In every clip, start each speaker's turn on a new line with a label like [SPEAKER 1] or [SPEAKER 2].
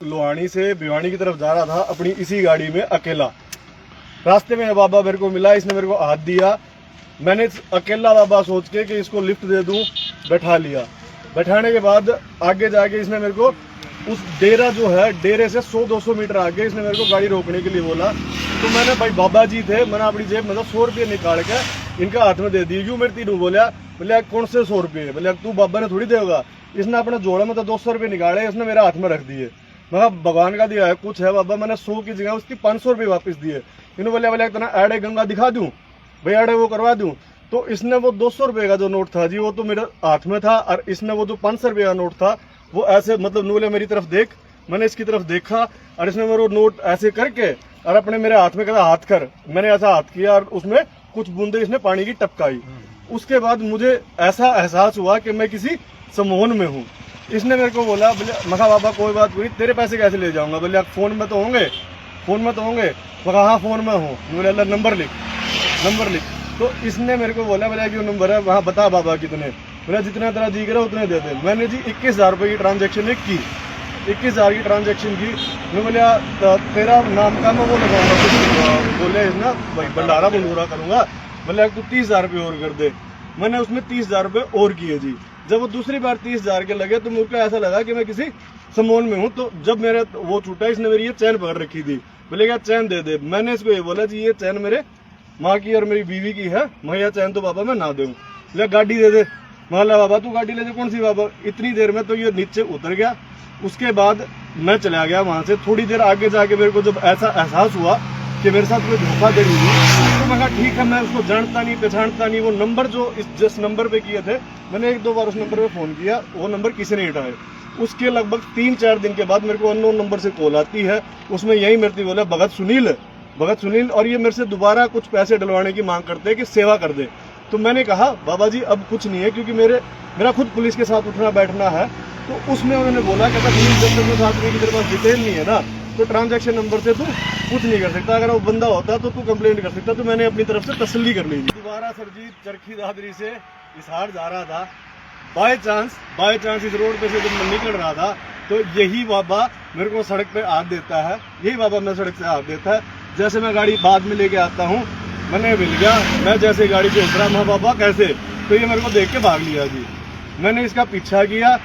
[SPEAKER 1] लोहानी से भिवानी की तरफ जा रहा था अपनी इसी गाड़ी में अकेला। रास्ते में बाबा मेरे को मिला, इसने मेरे को हाथ दिया। मैंने अकेला बाबा सोच के कि इसको लिफ्ट दे दूं, बैठा लिया। बैठाने के बाद आगे जाके इसने मेरे को उस डेरा जो है, डेरे से 100-200 मीटर आगे इसने मेरे को गाड़ी रोकने के लिए बोला। तो मैंने, भाई बाबा जी थे, मैंने अपनी जेब में 100 रुपये निकाल के इनका हाथ में दे दिए। यूँ मेरे तीनों बोलिया कौन से 100 रुपये? बोले तू बाबा ने थोड़ी देगा। इसने अपने जोड़े में तो 200 रुपये निकाले, इसने मेरे हाथ में रख दिए। मैं भगवान का दिया है कुछ है बाबा, मैंने 100 की जगह उसकी 500 रुपये वापस दिए। इन्होंने बोले इतना एडे गंगा दिखा दूं, भाई एडे वो करवा दूं। तो इसने वो 200 रुपये का जो नोट था जी, वो तो मेरे हाथ में था, और इसने वो जो 500 रुपये का नोट था वो ऐसे, मतलब बोले मेरी तरफ देख। मैंने इसकी तरफ देखा और इसने मेरे नोट ऐसे करके और अपने मेरे हाथ में कहा हाथ कर। मैंने ऐसा हाथ किया और उसमें कुछ बूंदे इसने पानी की टपकाई। उसके बाद मुझे ऐसा एहसास हुआ कि मैं किसी सम्मोहन में हूँ। इसने मेरे को बोला, बोले मखा बाबा कोई बात नहीं, तेरे पैसे कैसे ले जाऊंगा? बोले फोन में तो होंगे, फोन में तो होंगे। मखा हाँ फोन में हूँ। बोले अल्लाह नंबर लिख, नंबर लिख। तो इसने मेरे को बोला, बोले क्यों नंबर है वहाँ बता बाबा कितने? बोला जितना तेरा जी करे उतने दे दे। मैंने जी 21,000 रुपये की ट्रांजेक्शन की, 21,000 की ट्रांजेक्शन की। मैं बोला तेरा नाम का मैं वो लगाऊंगा, बोले ना भाई भंडारा बंडूरा करूंगा। बोले तू 30,000 रुपये और कर दे। मैंने उसमें 30,000 रुपये और किए जी। जब वो दूसरी बार 30,000 के लगे तो मुझको ऐसा लगा कि मैं किसी सम्मोहन में हूँ। तो जब मेरे वो छूटा, इसने मेरी ये चैन पकड़ रखी थी। बोले क्या चैन दे दे। मैंने इसको ये बोला जी ये चैन मेरे माँ की और मेरी बीवी की है, मैं यह चैन तो बाबा मैं ना दूँ। बोले गाड़ी दे दे। मान बाबा तू गाड़ी ले दे। कौन सी बाबा? इतनी देर में तो ये नीचे उतर गया। उसके बाद मैं चला गया वहां से। थोड़ी देर आगे जाके मेरे को जब ऐसा एहसास हुआ कि मेरे साथ कोई धोखाधड़ी हुई, तो मैं कहा ठीक है, मैं उसको जानता नहीं पहचानता नहीं। वो नंबर जो जिस नंबर पे किए थे, मैंने 1-2 बार उस नंबर पे फोन किया, वो नंबर किसी ने उठाया। उसके लगभग 3-4 दिन के बाद मेरे को अननोन नंबर से कॉल आती है। उसमें यही मेरे बोला भगत सुनील, और ये मेरे से दोबारा कुछ पैसे डलवाने की मांग करते हैं कि सेवा कर दे। तो मैंने कहा बाबा जी अब कुछ नहीं है, क्योंकि मेरा खुद पुलिस के साथ उठना बैठना है। तो उसमें उन्होंने बोला कि जब साथ में तेरे पास डिटेल नहीं है ना, तो ट्रांजैक्शन नंबर से तू कुछ नहीं कर सकता। अगर वो बंदा होता तो तू कंप्लेंट कर सकता। तो मैंने अपनी तरफ से तसल्ली कर ली। दोबारा सर जी चरखी दादरी से हिसार जा रहा था। बाय चांस इस रोड पे से जब मैं निकल रहा था तो यही बाबा मेरे को सड़क पे हाथ देता है। यही बाबा मैं सड़क से हाथ देता है। जैसे मैं गाड़ी बाद में लेके आता हूँ, मैंने मिल गया, मैं जैसे गाड़ी से उतरा, मैं बाबा कैसे, तो ये मेरे को देख के भाग लिया जी। मैंने इसका पीछा किया।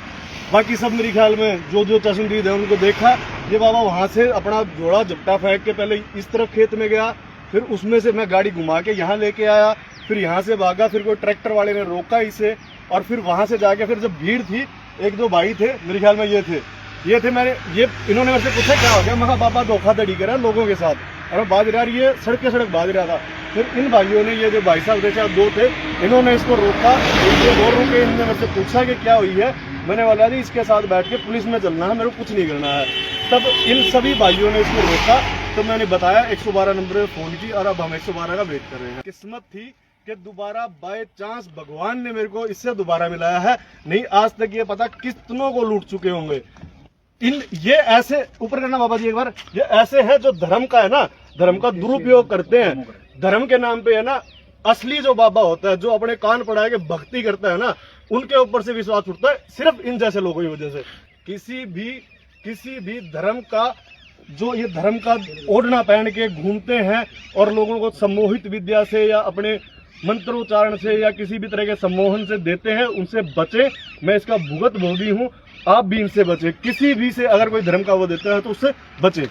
[SPEAKER 1] बाकी सब मेरे ख्याल में जो चश्मदीद है उनको देखा। ये बाबा वहां से अपना जोड़ा झपटा फेंक के पहले इस तरफ खेत में गया, फिर उसमें से मैं गाड़ी घुमा के यहाँ लेके आया, फिर यहाँ से भागा। फिर कोई ट्रैक्टर वाले ने रोका इसे, और फिर वहां से जाके फिर जब भीड़ थी, 1-2 भाई थे मेरे ख्याल में, ये थे इन्होंने मेरे से पूछा क्या हो गया। मैं कहा बाबा धोखाधड़ी करा लोगों के साथ, और बाज रहा, ये सड़क के सड़क बाज रहा था। फिर इन भाइयों ने, ये जो भाई साहब थे, चाहे 2 थे, इन्होंने इसको रोका। और रुके, इन्होंने मेरे से पूछा कि क्या हुई है। मैंने बोला जी इसके साथ बैठ के पुलिस में चलना है, मेरे को कुछ नहीं करना है। तब इन सभी भाइयों ने इसको रोका। तो मैंने बताया 112 नंबर पे फोन की, और अब हम 112 का वेट कर रहे हैं। किस्मत थी कि दोबारा बाय चांस भगवान ने मेरे को इससे दोबारा मिलाया है। नहीं आज तक ये पता कितनों को लूट चुके होंगे। ये ऐसे ऊपर करना बाबा जी एक बार, ये ऐसे है जो धर्म का है ना, धर्म का दुरुपयोग करते हैं। धर्म के नाम पे है ना, असली जो बाबा होता है, जो अपने कान पड़ा के भक्ति करता है ना, उनके ऊपर से विश्वास उठता है सिर्फ इन जैसे लोगों की वजह से। किसी भी धर्म का, जो ये धर्म का ओढ़ना पहन के घूमते हैं और लोगों को सम्मोहित विद्या से या अपने मंत्रोच्चारण से या किसी भी तरह के सम्मोहन से देते हैं, उनसे बचे। मैं इसका भुगत भोगी हूँ, आप भी इनसे बचे। किसी भी से अगर कोई धर्म का वो देता है तो उससे बचे।